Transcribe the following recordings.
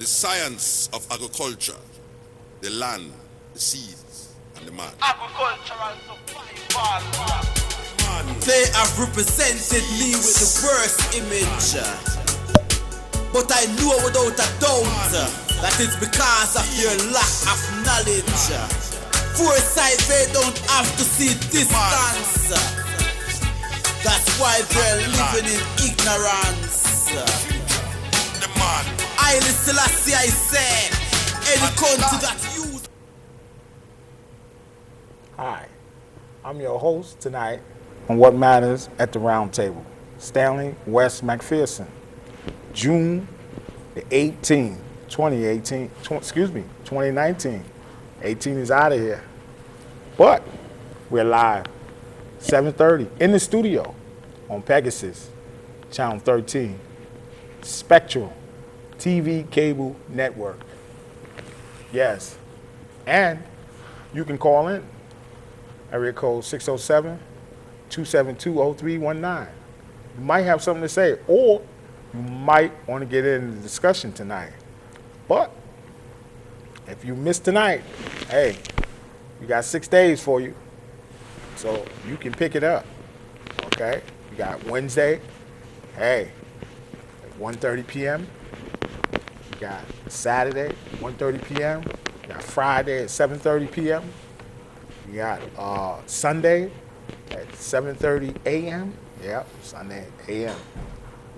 the science of agriculture, the land, the seeds, and the man. Agricultural survival. They have represented me with the worst image, but I know without a doubt that it's because of your lack of knowledge. Foresight, they don't have to see distance. That's why they're living in ignorance. The man. I Chelasway, I say, any country that use. Hi, I'm your host tonight on What Matters at the Roundtable. Stanley West McPherson, June the 18th, 2019. 18 is out of here. But we're live, 7:30 in the studio on Pegasus, Channel 13, Spectral TV Cable Network. Yes, and you can call in, area code 607-272-0319. You might have something to say, or you might want to get in the discussion tonight. But if you missed tonight, hey, we got 6 days for you, so you can pick it up, okay? You got Wednesday, hey, at 1:30 p.m. You got Saturday, 1:30 p.m. You got Friday at 7:30 p.m. You got Sunday at 7:30 a.m. Yep, Sunday a.m.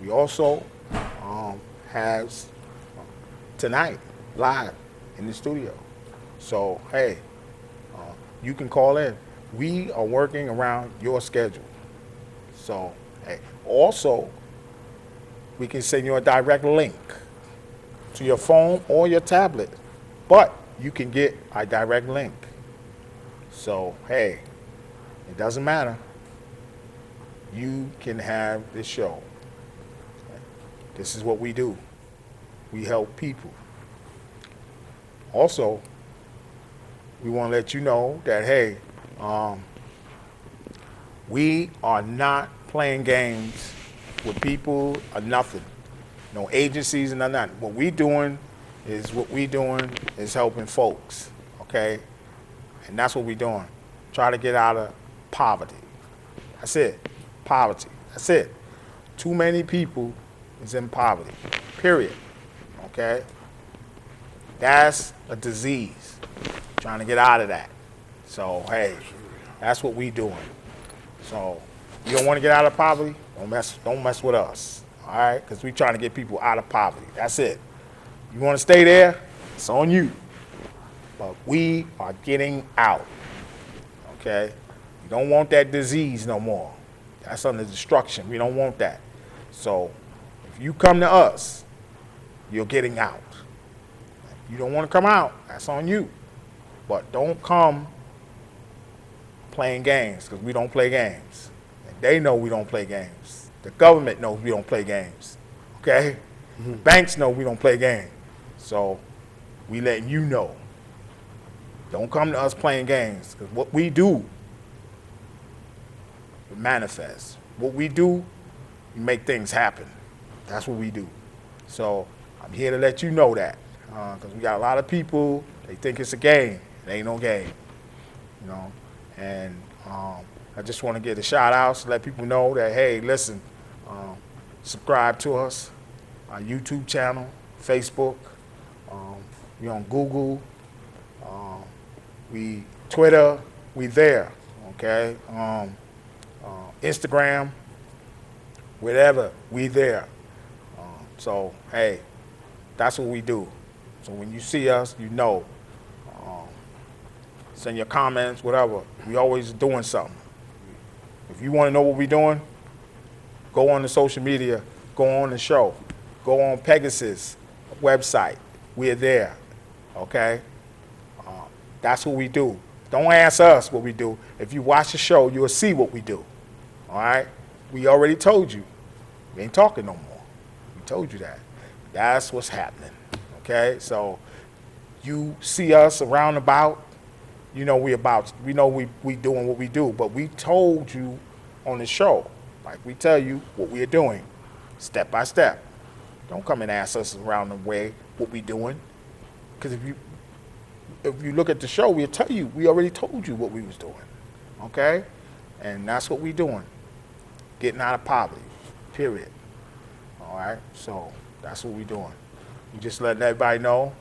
We also have tonight live in the studio. So, hey, you can call in. We are working around your schedule. So, hey, also, we can send you a direct link to your phone or your tablet, but you can get a direct link. So, hey, it doesn't matter. You can have this show. This is what we do. We help people. Also, we want to let you know that, hey, we are not playing games with people or nothing. No agencies and nothing. What we doing is helping folks, okay? And that's what we're doing. Try to get out of poverty. That's it. Poverty. That's it. Too many people is in poverty. Period. Okay? That's a disease. Trying to get out of that. So, hey, that's what we doing. So, you don't want to get out of poverty? Don't mess with us. All right? Because we trying to get people out of poverty. That's it. You want to stay there? It's on you. But we are getting out. Okay? You don't want that disease no more. That's under destruction. We don't want that. So, if you come to us, you're getting out. If you don't want to come out, that's on you. But don't come playing games, because we don't play games. And they know we don't play games. The government knows we don't play games. Okay? Mm-hmm. Banks know we don't play games. So we letting you know. Don't come to us playing games, because what we do, we manifest. What we do, we make things happen. That's what we do. So I'm here to let you know that, because we got a lot of people, they think it's a game. It ain't no game, you know. And I just want to give a shout out to let people know that, hey, listen, subscribe to us, our YouTube channel, Facebook, we on Google, we Twitter, we there, okay? Instagram, whatever, we there. So, hey, that's what we do. So when you see us, you know. Send your comments, whatever. We always doing something. If you want to know what we're doing, go on the social media, go on the show, go on Pegasus website. We're there, okay? That's what we do. Don't ask us what we do. If you watch the show, you'll see what we do, all right? We already told you. We ain't talking no more. We told you that. That's what's happening, okay? So you see us around about, you know we know we doing what we do, but we told you on the show, like we tell you what we are doing, step by step. Don't come and ask us around the way what we doing. Because if you look at the show, we'll tell you, we already told you what we was doing, okay? And that's what we doing, getting out of poverty, period. All right, so that's what we doing. We just letting everybody know.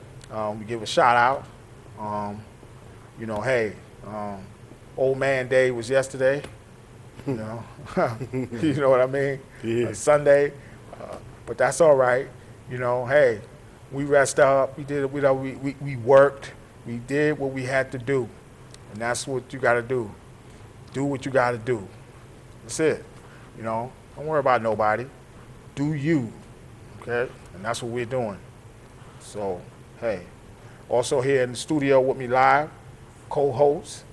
We give a shout out. You know, hey, Old Man Day was yesterday. You know, you know what I mean? Yeah. Sunday, but that's all right. You know, hey, we rest up. We did. We worked. We did what we had to do, and that's what you got to do. Do what you got to do. That's it. You know, don't worry about nobody. Do you, okay? And that's what we're doing. So, hey, also here in the studio with me live, co-host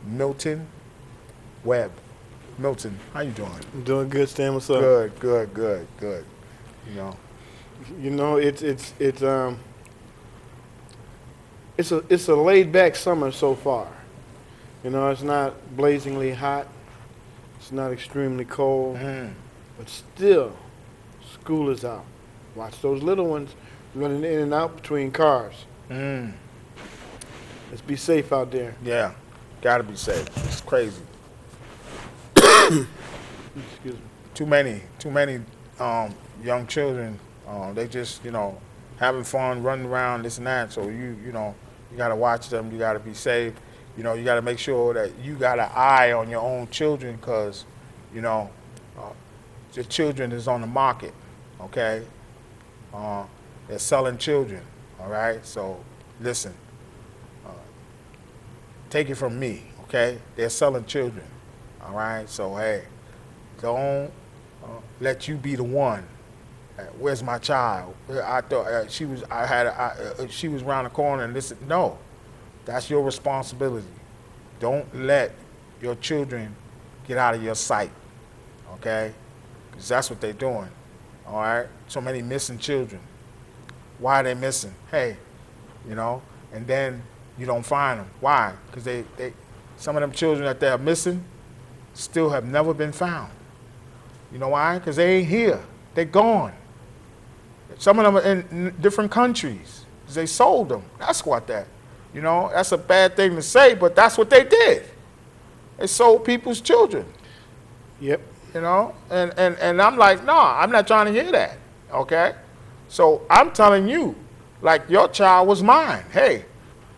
Milton, Webb. Milton, how you doing? I'm doing good, Stan. What's up? Good. You know, it's a laid back summer so far. You know, it's not blazingly hot. It's not extremely cold. But still, school is out. Watch those little ones running in and out between cars. Let's be safe out there. Yeah, gotta be safe. It's crazy. Excuse me. Too many young children. They just, you know, having fun, running around, this and that. So you know, you gotta watch them. You gotta be safe. You know, you gotta make sure that you got an eye on your own children, because, you know, your children is on the market. Okay, they're selling children. All right, so listen. Take it from me. Okay, they're selling children. All right, so hey, don't let you be the one. Where's my child? I thought she was around the corner and this. No, that's your responsibility. Don't let your children get out of your sight, okay? Because that's what they're doing, all right? So many missing children. Why are they missing? Hey, you know, and then you don't find them. Why? Because they some of them children that they're missing still have never been found. You know why? Because they ain't here. They're gone. Some of them are in different countries. They sold them. That's what that. You know, that's a bad thing to say, but that's what they did. They sold people's children. Yep. You know, and I'm like, no, I'm not trying to hear that. Okay? So I'm telling you, like your child was mine. Hey,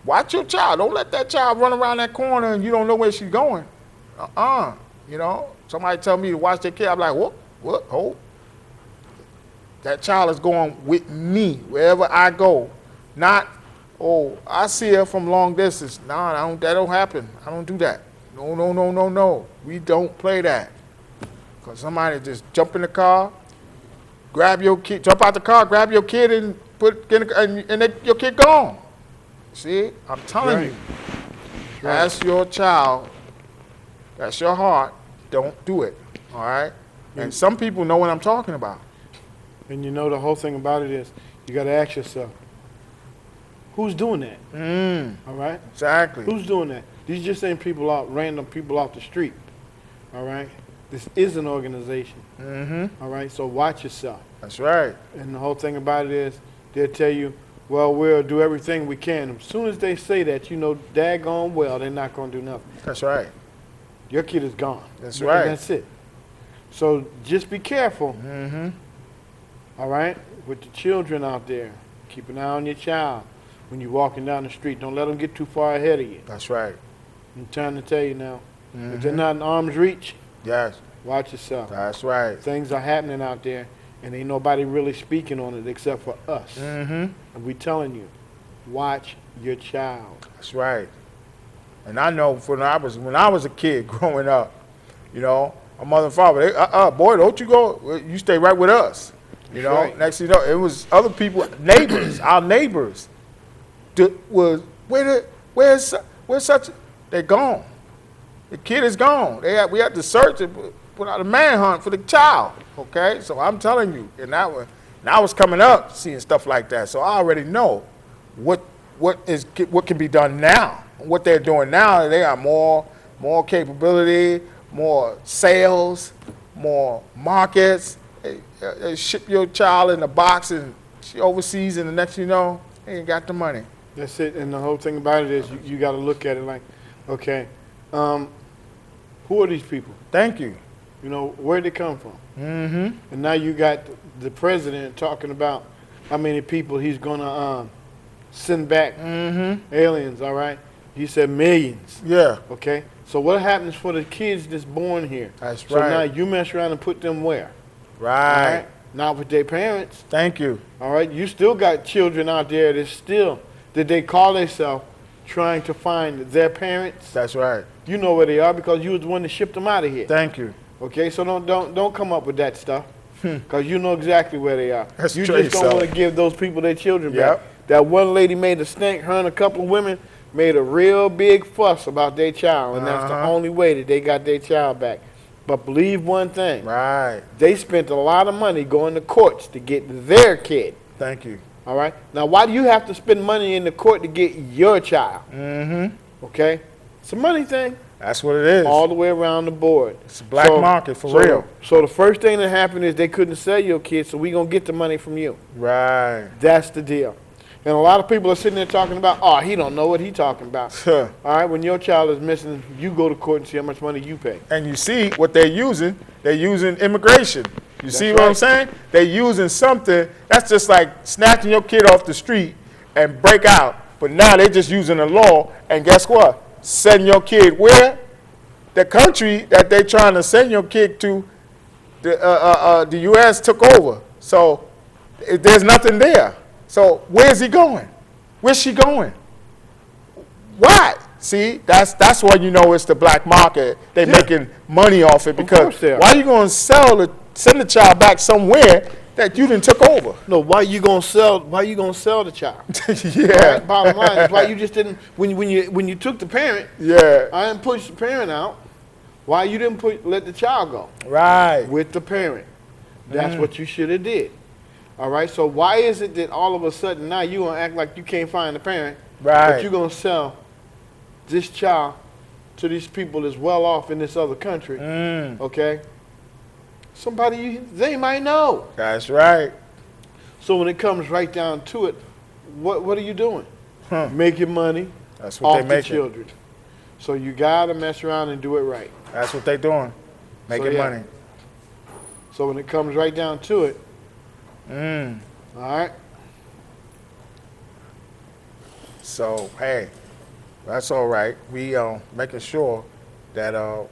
watch your child. Don't let that child run around that corner and you don't know where she's going. You know, somebody tell me to watch their kid. I'm like, what? Hold. That child is going with me wherever I go. Not, oh, I see her from long distance. No, that don't happen. I don't do that. No. We don't play that. Because somebody just jump in the car, grab your kid, jump out the car, grab your kid and your kid gone. See, I'm telling you, that's your child. That's your heart. Don't do it. All right? And some people know what I'm talking about. And you know, the whole thing about it is you got to ask yourself, who's doing that? All right? Exactly. Who's doing that? These just ain't people out, random people off the street. All right? This is an organization. All right? So watch yourself. That's right. And the whole thing about it is they'll tell you, well, we'll do everything we can. As soon as they say that, you know, daggone well, they're not going to do nothing. That's right. Your kid is gone. That's right. And that's it. So just be careful. All right? With the children out there, keep an eye on your child. When you're walking down the street, don't let them get too far ahead of you. That's right. I'm trying to tell you now. If they're not in arm's reach, yes, watch yourself. That's right. Things are happening out there, and ain't nobody really speaking on it except for us. And we telling you, watch your child. That's right. And I know when I was a kid growing up, you know, my mother and father, boy, don't you go, you stay right with us. You know, right. Next thing you know, it was other people, neighbors, our neighbors, was, where's such, they're gone. The kid is gone. We had to search and put out a manhunt for the child, okay? So I'm telling you, and I was coming up seeing stuff like that, so I already know what can be done now. What they're doing now, they have more capability, more sales, more markets. They ship your child in a box and She overseas, and the next you know, he ain't got the money. That's it. And the whole thing about it is you got to look at it like, okay, who are these people? Thank you. You know, where'd they come from? Mm-hmm. And now you got the president talking about how many people he's going to send back aliens, all right? He said millions. Yeah. Okay? So what happens for the kids that's born here? That's so right. now you mess around and put them where? Right. All right? Not with their parents. Thank you. All right? You still got children out there that they call themselves trying to find their parents. That's right. You know where they are because you was the one that shipped them out of here. Thank you. Okay, so don't come up with that stuff because you know exactly where they are. That's you true, just don't want to give those people their children back. Yep. That one lady made a stink. Her and a couple of women made a real big fuss about their child, and that's the only way that they got their child back. But believe one thing. Right. They spent a lot of money going to courts to get their kid. Thank you. All right? Now, why do you have to spend money in the court to get your child? Mm-hmm. Okay? It's a money thing. That's what it is. All the way around the board. It's a black market for real. So the first thing that happened is they couldn't sell your kid, so we going to get the money from you. Right. That's the deal. And a lot of people are sitting there talking about, oh, he don't know what he talking about. All right, when your child is missing, you go to court and see how much money you pay. And you see what they're using immigration. You see what I'm saying? They're using something that's just like snatching your kid off the street and break out. But now they're just using the law, and guess what? Send your kid where? The country that they're trying to send your kid to, the U.S. took over. So there's nothing there. So where's he going? Where's she going? Why? See, that's why you know it's the black market. They're making money off it because why are you going to send the child back somewhere that you didn't took over? No, why you gonna sell the child? Yeah. Right? Bottom line is why you just didn't when you took the parent. Yeah. I didn't push the parent out. Why you didn't let the child go? Right. With the parent. That's what you should have did. All right. So why is it that all of a sudden now you gonna act like you can't find the parent? Right. But you gonna sell this child to these people that's well off in this other country? Okay. Somebody they might know. That's right. So when it comes right down to it, what are you doing? Making money. That's what off they're making. The children. So you gotta mess around and do it right. That's what they're doing. Making money. So when it comes right down to it, all right. So hey, that's all right. We making sure that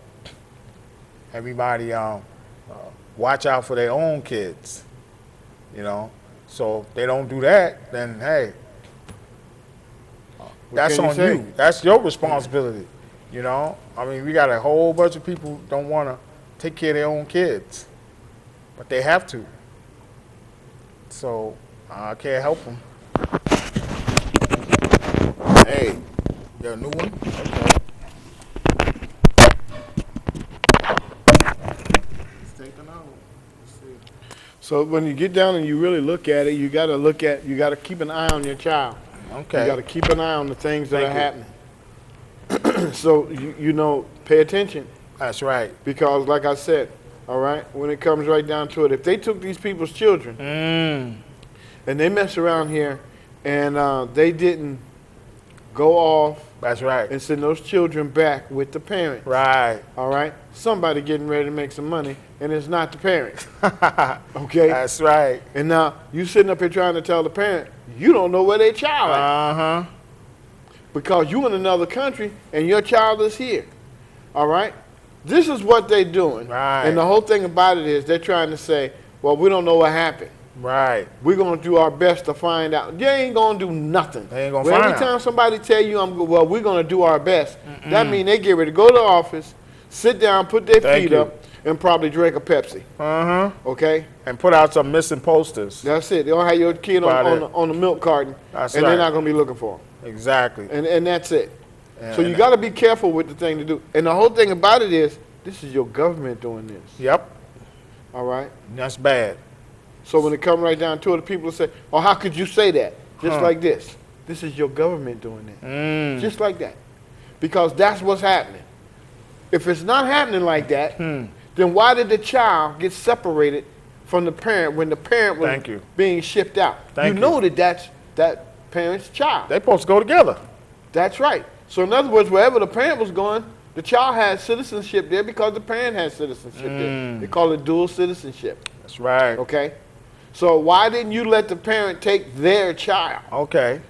everybody watch out for their own kids, you know. So if they don't do that, then hey, that's on you. That's your responsibility, you know. I mean, we got a whole bunch of people who don't want to take care of their own kids, but they have to. So I can't help them. Hey, you got a new one? Okay. So when you get down and you really look at it, you got to keep an eye on your child. Okay. You got to keep an eye on the things that are happening. So you know, pay attention. That's right. Because like I said, all right, when it comes right down to it, if they took these people's children and they mess around here and they didn't go off. That's right. And send those children back with the parent. Right. All right. Somebody getting ready to make some money, and it's not the parent. Okay. That's right. And now you sitting up here trying to tell the parent you don't know where their child is. Because you in another country and your child is here. All right. This is what they're doing. Right. And the whole thing about it is they're trying to say, well, we don't know what happened. Right. We're going to do our best to find out. They ain't going to do nothing. They ain't going to find out. Every time somebody tell you, we're going to do our best, that means they get ready to go to the office, sit down, put their feet up, and probably drink a Pepsi. Okay? And put out some missing posters. That's it. They don't have your kid on the milk carton, they're not going to be looking for them. Exactly. And that's it. So you got to be careful with the thing to do. And the whole thing about it is, this is your government doing this. Yep. All right? That's bad. So when it comes right down to it, people say, oh, how could you say that? Just like this. This is your government doing it. Just like that. Because that's what's happening. If it's not happening like that, then why did the child get separated from the parent when the parent was Thank you. being shipped out. Thank you know you. that's that parent's child. They're supposed to go together. That's right. So in other words, wherever the parent was going, the child had citizenship there because the parent had citizenship there. They call it dual citizenship. That's right. Okay? So why didn't you let the parent take their child? Okay.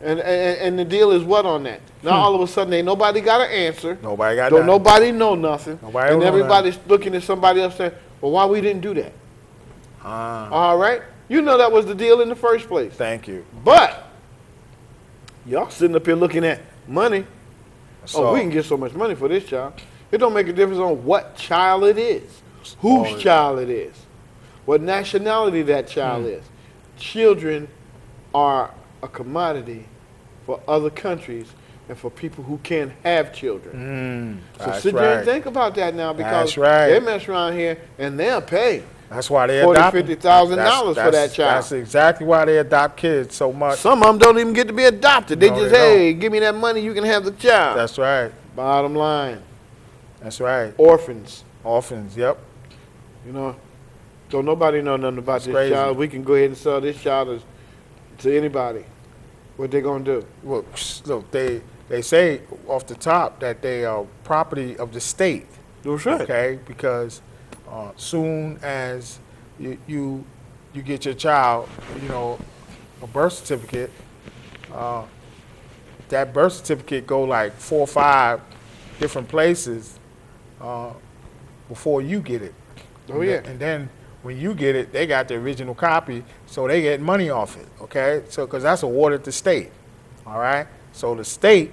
And the deal is what on that? Now all of a sudden ain't nobody got an answer. Nobody got Don't that. nobody know nothing. Nobody and know everybody's looking at somebody else saying, well, why we didn't do that? All right? You know that was the deal in the first place. Thank you. But y'all sitting up here looking at money. So, We can get so much money for this child. It don't make a difference on what child it is, whose child it is, what nationality that child is. Children are a commodity for other countries and for people who can't have children. So that's sit there and right. think about that now, because That's right. they mess around here and they'll pay That's why they $40,000, adopt $50,000 for that child. That's exactly why they adopt kids so much. Some of them don't even get to be adopted. They No, just, they don't. hey, give me that money, you can have the child. That's right. Bottom line, That's right. orphans. Orphans. Yep. You know, don't nobody know nothing about this crazy. child. We can go ahead and sell this child to anybody. What they gonna do? Well, look, they say off the top that they are property of the state. That's right. Okay, because soon as you get your child, you know, a birth certificate, that birth certificate go like 4 or 5 different places before you get it. Oh, yeah. And then when you get it, they got the original copy, so they get money off it. Okay, so because that's awarded to state. All right, so the state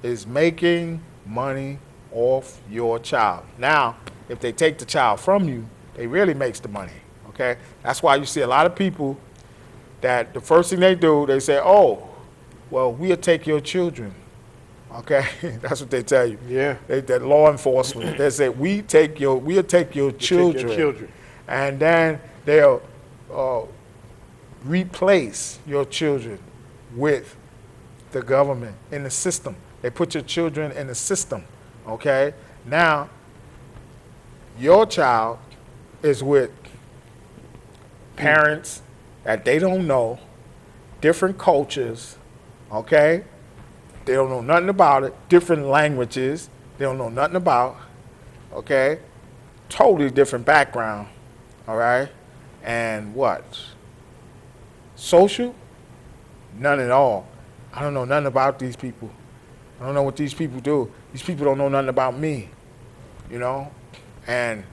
is making money off your child. Now, if they take the child from you, they really makes the money. Okay, that's why you see a lot of people that the first thing they do, they say, "Oh, well, we'll take your children." Okay, that's what they tell you. Yeah. That law enforcement, they say, we'll take your children. And then they'll replace your children with the government in the system. They put your children in the system, okay? Now, your child is with parents that they don't know, different cultures, okay? They don't know nothing about it, different languages, they don't know nothing about, okay? Totally different background, all right? And what? Social? None at all. I don't know nothing about these people. I don't know what these people do. These people don't know nothing about me, you know? And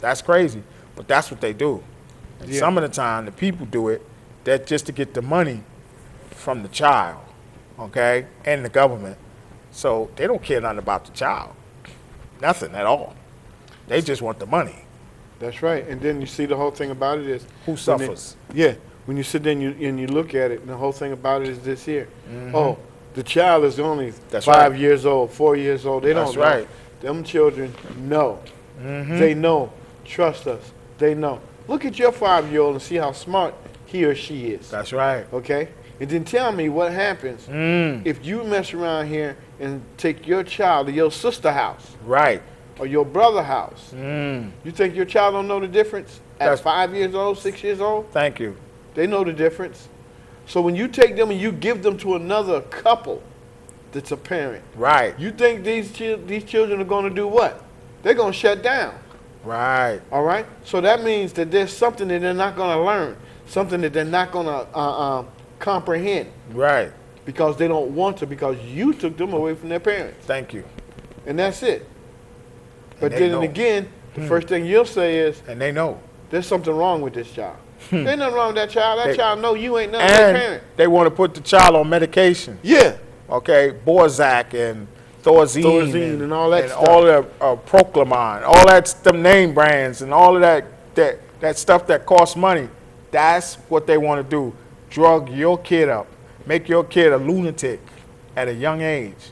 that's crazy, but that's what they do. And some of the time, the people do it, that just to get the money from the child, okay, and the government. So they don't care nothing about the child. Nothing at all. They just want the money. That's right. And then you see the whole thing about it is Who suffers? When you sit there and you look at it, and the whole thing about it is this here. Oh, the child is only That's 5 right. years old, 4 years old. They That's don't know. right. Them children know. They know. Trust us. They know. Look at your 5-year-old and see how smart he or she is. That's right. Okay? And then tell me what happens if you mess around here and take your child to your sister's house Right. or your brother's house. You think your child don't know the difference at That's- 5 years old, 6 years old? Thank you. They know the difference. So when you take them and you give them to another couple that's a parent, Right. you think these children are going to do what? They're going to shut down. Right. All right? So that means that there's something that they're not going to learn, something that they're not going to comprehend Right. because they don't want to, because you took them away from their parents. Thank you. And that's it. But they then know. again, the first thing you'll say is, And they know. there's something wrong with this child. There's nothing wrong with that child. That They- child know you ain't nothing but their And parent. they want to put the child on medication. Yeah. Okay, Borzak and Thorazine and all that and stuff. all that Proclamon, all that them name brands and all of that stuff that costs money. That's what they want to do. Drug your kid up, make your kid a lunatic at a young age.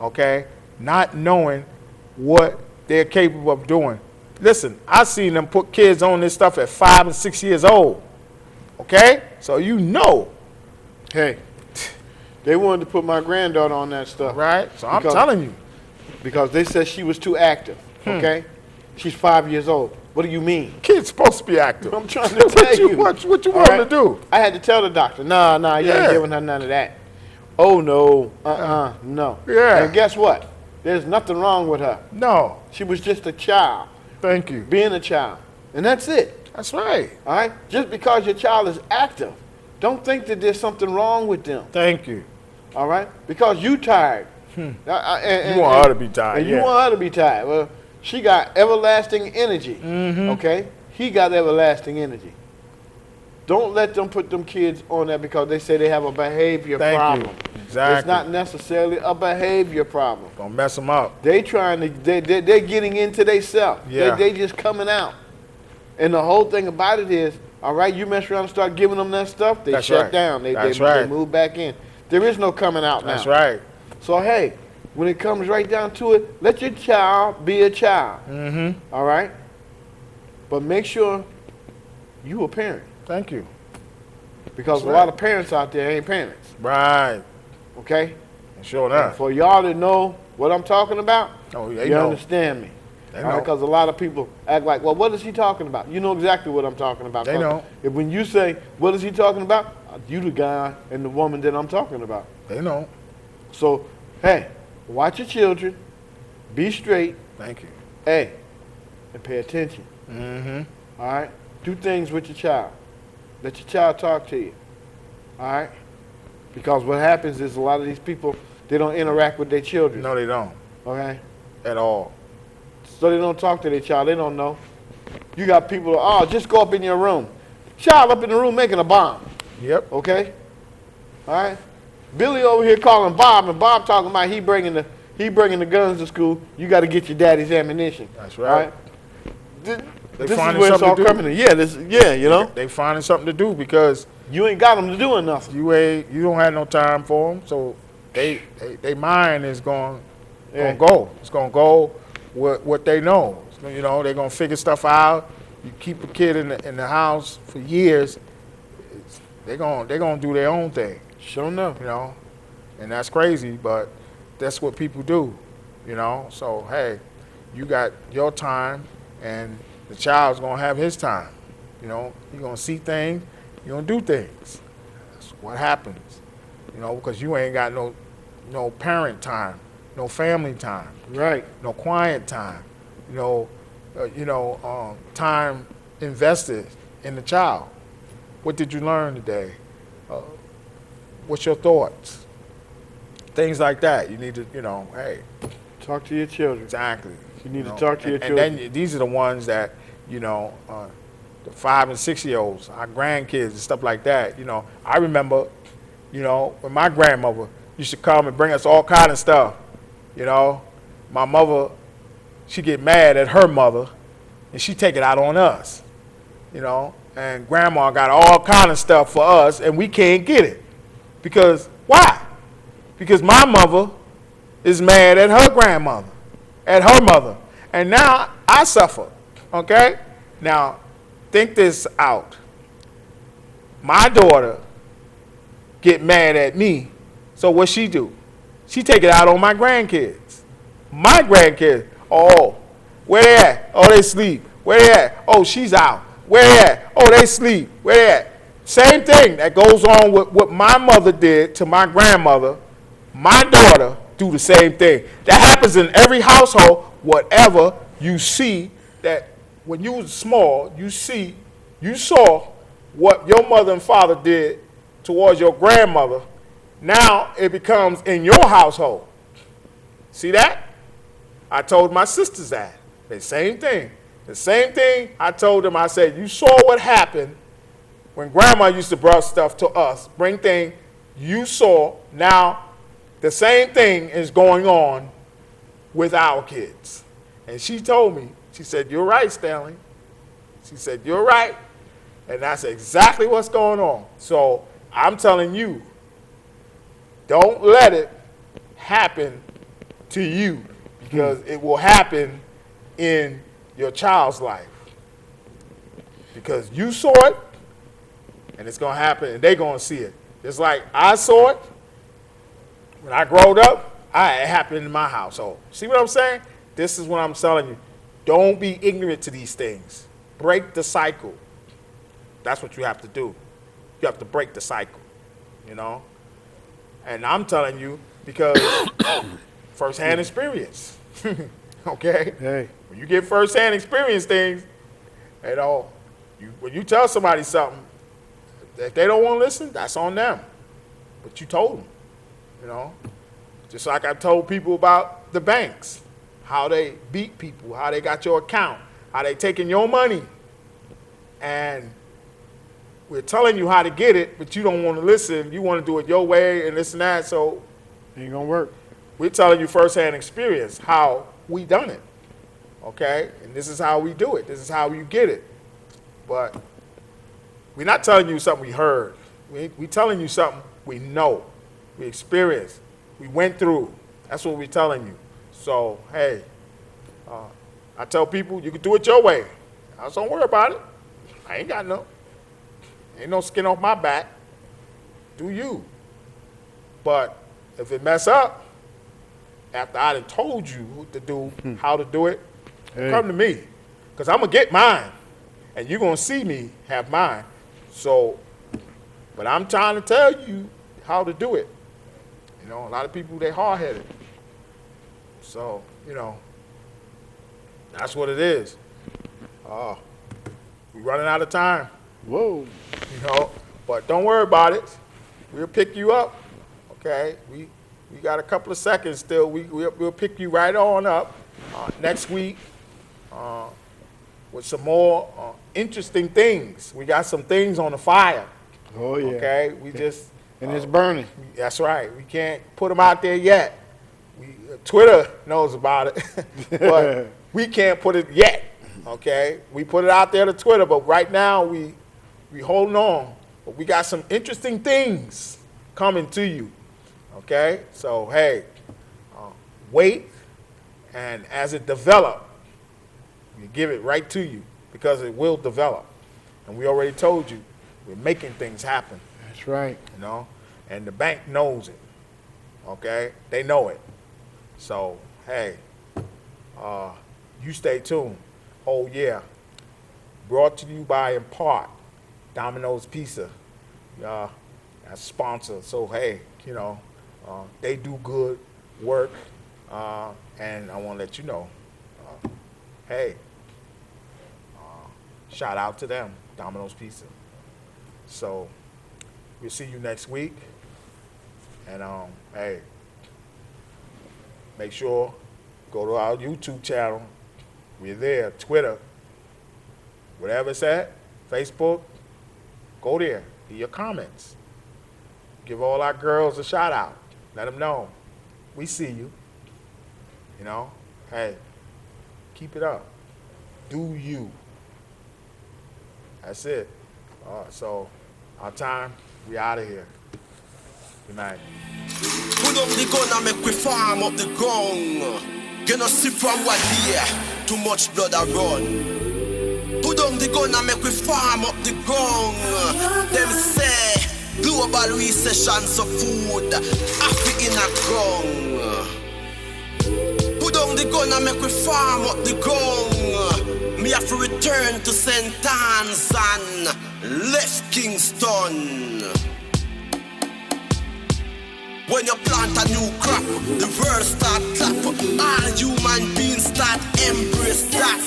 Okay, not knowing what they're capable of doing. Listen, I've seen them put kids on this stuff at 5 and 6 years old. Okay, so you know. Hey, they wanted to put my granddaughter on that stuff. Right? So I'm Because- telling you. Because they said she was too active. Okay? She's 5 years old. What do you mean? Kid's supposed to be active. I'm trying to tell you. What you All want right? him to do? I had to tell the doctor, nah, you ain't giving her none of that. Oh, no, no. Yeah. And guess what? There's nothing wrong with her. No. She was just a child, Thank you. being a child. And that's it, That's right. all right? Just because your child is active, don't think that there's something wrong with them, Thank you. all right? Because you tired. You want her to be tired. And you want her to be tired. Well, she got everlasting energy, okay? He got everlasting energy. Don't let them put them kids on there because they say they have a behavior problem. You. Exactly. It's not necessarily a behavior problem. Gonna mess them up. They're getting into themselves. Yeah. They just coming out. And the whole thing about it is, all right, you mess around and start giving them that stuff, they That's shut right. down. They That's right. move back in. There is no coming out now. That's right. So, hey, when it comes right down to it, let your child be a child. All right? But make sure you a parent. Thank you. Because That's a lot of parents out there ain't parents. Right. Okay? Sure And enough. for y'all to know what I'm talking about, Oh, you they know. understand me. They know. Because a lot of people act like, well, what is he talking about? You know exactly what I'm talking about. They know. If when you say, what is he talking about? You the guy and the woman that I'm talking about. They know. So, hey, watch your children. Be straight. Thank you. Hey, and pay attention. All right? Do things with your child. Let your child talk to you. All right? Because what happens is a lot of these people, they don't interact with their children. No, they don't. Okay? At all. So they don't talk to their child. They don't know. You got people, oh, just go up in your room. Child up in the room making a bomb. Yep. Okay? All right? Billy over here calling Bob, and Bob talking about he bringing the guns to school. You got to get your daddy's ammunition. That's right. All right? They This is finding where it's all something to do. coming in. Yeah, you know? They finding something to do because You ain't got them to doing nothing. you don't have no time for them. So they mind is going Yeah. go. It's going to go with what they know. You know, they're going to figure stuff out. You keep a kid in the house for years, they're going to do their own thing. Sure enough. You know, and that's crazy, but that's what people do, you know. So, hey, you got your time, and the child's going to have his time. You know, you're going to see things, you're going to do things. That's what happens, you know, because you ain't got no parent time, no family time, Right. no quiet time, time invested in the child. What did you learn today? What's your thoughts? Things like that. You need to, hey, Talk to your children. exactly. You need to talk to your and children. then these are the ones that, the 5 and 6 year olds, our grandkids and stuff like that. I remember, when my grandmother used to come and bring us all kind of stuff. My mother, she get mad at her mother, and she take it out on us. And grandma got all kind of stuff for us, and we can't get it. Because, why? Because my mother is mad at her grandmother, at her mother. And now I suffer, okay? Now, think this out. My daughter get mad at me, so what she do? She take it out on my grandkids. My grandkids, oh, where they at? Oh, they sleep. Where they at? Oh, she's out. Where they at? Oh, they sleep. Where they at? Same thing that goes on with what my mother did to my grandmother. My daughter do the same thing. That happens in every household. Whatever you see, that when you was small, you saw what your mother and father did towards your grandmother. Now it becomes in your household. See that? I told my sisters that. The same thing. The same thing I told them. I said, you saw what happened when grandma used to bring stuff to us, bring things you saw. Now the same thing is going on with our kids. And she told me, she said, you're right, Stanley. She said, you're right. And that's exactly what's going on. So I'm telling you, don't let it happen to you, because it will happen in your child's life. Because you saw it, and it's going to happen, and they're going to see it. Just like I saw it when I growed up, it happened in my household. See what I'm saying? This is what I'm telling you. Don't be ignorant to these things. Break the cycle. That's what you have to do. You have to break the cycle, you know? And I'm telling you because firsthand experience, okay? Hey. When you get firsthand experience things, you know, when you tell somebody something, if they don't want to listen, that's on them. But you told them, you know? Just like I told people about the banks, how they beat people, how they got your account, how they taking your money. And we're telling you how to get it, but you don't want to listen. You want to do it your way and this and that. So Ain't gonna work. we're telling you firsthand experience how we done it, okay? And this is how we do it. This is how you get it. But we're not telling you something we heard. We telling you something we know, we experienced, we went through. That's what we're telling you. So, hey, I tell people you can do it your way. I just don't worry about it. I ain't got ain't no skin off my back. Do you. But if it mess up, after I done told you what to do, how to do it, come to me. Because I'm going to get mine. And you're going to see me have mine. So, but I'm trying to tell you how to do it. You know, a lot of people, they hard-headed. So, you know, that's what it is. We're running out of time. Whoa. You know, but don't worry about it. We'll pick you up, okay? We got a couple of seconds still. We'll pick you right on up next week with some more interesting things. We got some things on the fire. Oh, yeah. Okay? We just... And it's burning. That's right. We can't put them out there yet. Twitter knows about it, but we can't put it yet, okay? We put it out there to Twitter, but right now we holding on. But we got some interesting things coming to you, okay? So, hey, wait, and as it develops, we give it right to you because it will develop. And we already told you, we're making things happen. That's right. You know, and the bank knows it, okay? They know it. So, hey, you stay tuned. Oh, yeah. Brought to you by, in part, Domino's Pizza. That's a sponsor. So, hey, you know, they do good work, and I want to let you know, hey, shout out to them, Domino's Pizza. So, we'll see you next week. And, hey, make sure, go to our YouTube channel. We're there, Twitter, whatever it's at, Facebook, go there, leave your comments. Give all our girls a shout out. Let them know. We see you. You know, hey, keep it up. Do you. That's it. So, our time, we out of here. Good night. Put up the gun and make we farm up the ground. You know see from what here, too much blood a run. Put up the gun and make we farm up the ground. Them say, global recession so food, Africa in a ground. Put down the gun and make we farm up the ground. Me have to return to St. Anne's and left Kingston. When you plant a new crop, the world start clap. All human beings start embrace that.